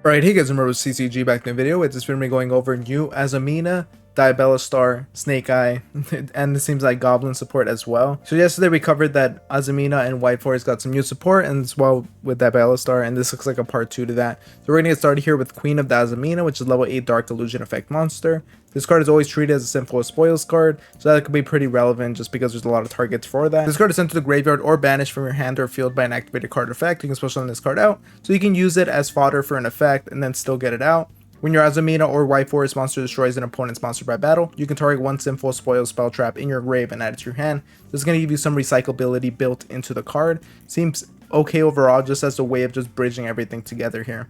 Alright, hey guys, remember CCG back in the video. It's just been me going over new Azamina, Star, SnakeEye, and it seems like Goblin support as well. So yesterday we covered that Azamina and White Forest got some new support, and as well with Star, and this looks like a part 2 to that. So we're gonna get started here with Queen of the Azamina, which is level 8 Dark Illusion Effect monster. This card is always treated as a Sinful Spoils card, so that could be pretty relevant just because there's a lot of targets for that. This card is sent to the graveyard or banished from your hand or field by an activated card effect. You can special summon this card out, so you can use it as fodder for an effect and then still get it out. When your Azamina or White Forest monster destroys an opponent's monster by battle, you can target one Sinful Spoils spell trap in your grave and add it to your hand. This is going to give you some recyclability built into the card. Seems okay overall, just as a way of just bridging everything together here.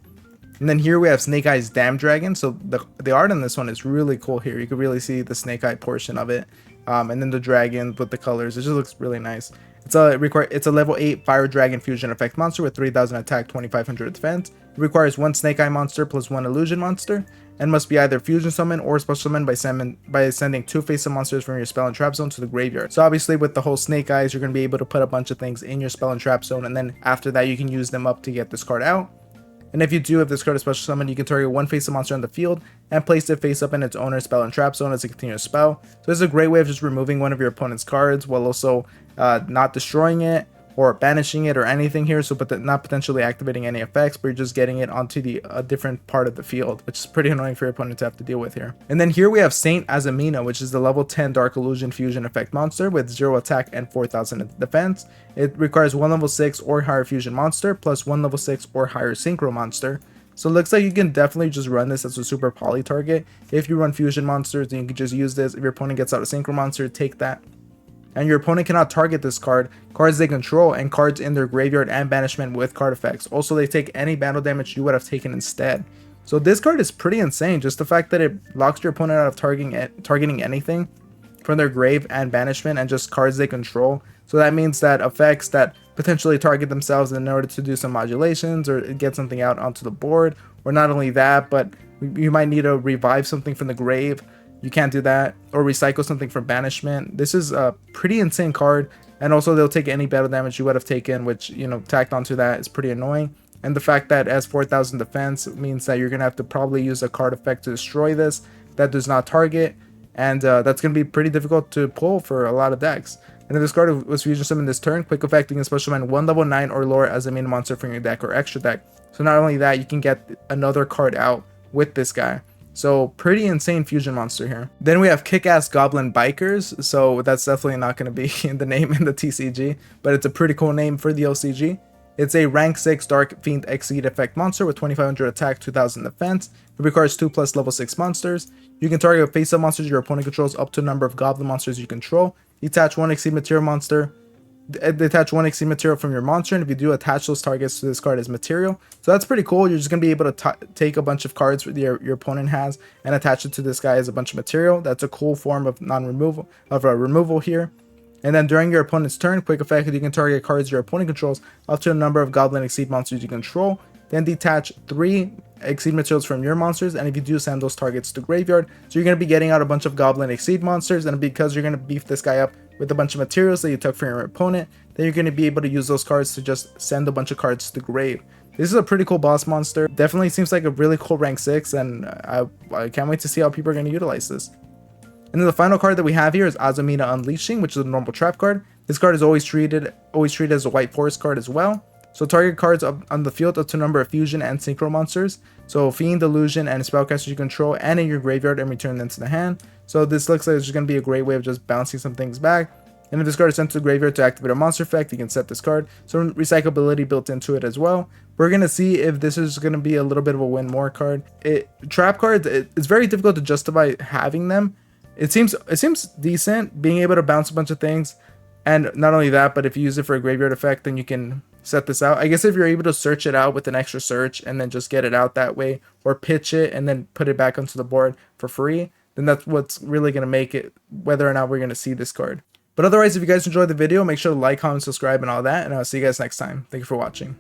And then here we have SnakeEye's Dam Dragon. So the art on this one is really cool here. You can really see the SnakeEye portion of it. And then the dragon with the colors. It just looks really nice. It's a level 8 Fire Dragon Fusion Effect monster with 3000 attack, 2500 defense. It requires one SnakeEye monster plus one Illusion monster, and must be either Fusion Summon or Special Summon by sending two face-up monsters from your Spell and Trap Zone to the graveyard. So obviously with the whole SnakeEyes, you're going to be able to put a bunch of things in your Spell and Trap Zone, and then after that you can use them up to get this card out. And if you do have this card as Special Summon, you can target one face-up monster on the field and place it face-up in its owner's Spell and Trap Zone as a continuous spell. So this is a great way of just removing one of your opponent's cards while also not destroying it or banishing it or anything here, so but not potentially activating any effects, but you're just getting it onto a different part of the field, which is pretty annoying for your opponent to have to deal with here. And then here we have Saint Azamina, which is the level 10 Dark Illusion Fusion Effect monster with 0 attack and 4000 defense. It requires one level 6 or higher fusion monster plus one level 6 or higher synchro monster. So it looks like you can definitely just run this as a super poly target. If you run fusion monsters, then you can just use this. If your opponent gets out a synchro monster, take that. And your opponent cannot target this card, cards they control, and cards in their graveyard and banishment with card effects. Also, they take any battle damage you would have taken instead. So this card is pretty insane. Just the fact that it locks your opponent out of targeting anything from their grave and banishment and just cards they control. So that means that effects that potentially target themselves in order to do some modulations or get something out onto the board, or not only that, but you might need to revive something from the grave. You can't do that, or recycle something from banishment. This is a pretty insane card, and also they'll take any battle damage you would have taken, which, you know, tacked onto that is pretty annoying. And the fact that it has 4000 defense means that you're gonna have to probably use a card effect to destroy this that does not target, and that's gonna be pretty difficult to pull for a lot of decks. And if this card was fusion summoned this turn, quick effect, you can special summon one level 9 or lower as a main monster from your deck or extra deck. So not only that, you can get another card out with this guy. So pretty insane fusion monster here. Then we have kick-ass Goblin Bikers. So that's definitely not going to be in the name in the TCG, but it's a pretty cool name for the LCG. It's a rank 6 Dark Fiend Exceed effect monster with 2500 attack, 2000 defense. It requires 2 plus level 6 monsters. You can target face-up monsters your opponent controls up to a number of Goblin monsters you control. Detach one Exceed material monster. Detach one Exceed material from your monster, and if you do, attach those targets to this card as material. So that's pretty cool. You're just going to be able to take a bunch of cards your opponent has and attach it to this guy as a bunch of material. That's a cool form of removal here. And then during your opponent's turn, quick effect, you can target cards your opponent controls up to a number of Goblin Exceed monsters you control. Then detach 3 Exceed materials from your monsters, and if you do, send those targets to graveyard. So you're going to be getting out a bunch of Goblin Exceed monsters, and because you're going to beef this guy up with a bunch of materials that you took from your opponent, then you're going to be able to use those cards to just send a bunch of cards to the grave. This is a pretty cool boss monster. Definitely seems like a really cool rank 6, and I can't wait to see how people are going to utilize this. And then the final card that we have here is Azamina Unleashing, which is a normal trap card. This card is always treated as a White Forest card as well. So target cards on the field up to a number of fusion and synchro monsters. So Fiend, Illusion, and spellcasters you control and in your graveyard, and return them to the hand. So this looks like it's just going to be a great way of just bouncing some things back. And if this card is sent to the graveyard to activate a monster effect, you can set this card. So recyclability built into it as well. We're going to see if this is going to be a little bit of a win more card. Trap cards, it's very difficult to justify having them. It seems decent, being able to bounce a bunch of things. And not only that, but if you use it for a graveyard effect, then you can set this out. I guess if you're able to search it out with an extra search and then just get it out that way, or pitch it and then put it back onto the board for free, then that's what's really going to make it whether or not we're going to see this card. But otherwise, if you guys enjoyed the video, make sure to like, comment, subscribe, and all that, and I'll see you guys next time. Thank you for watching.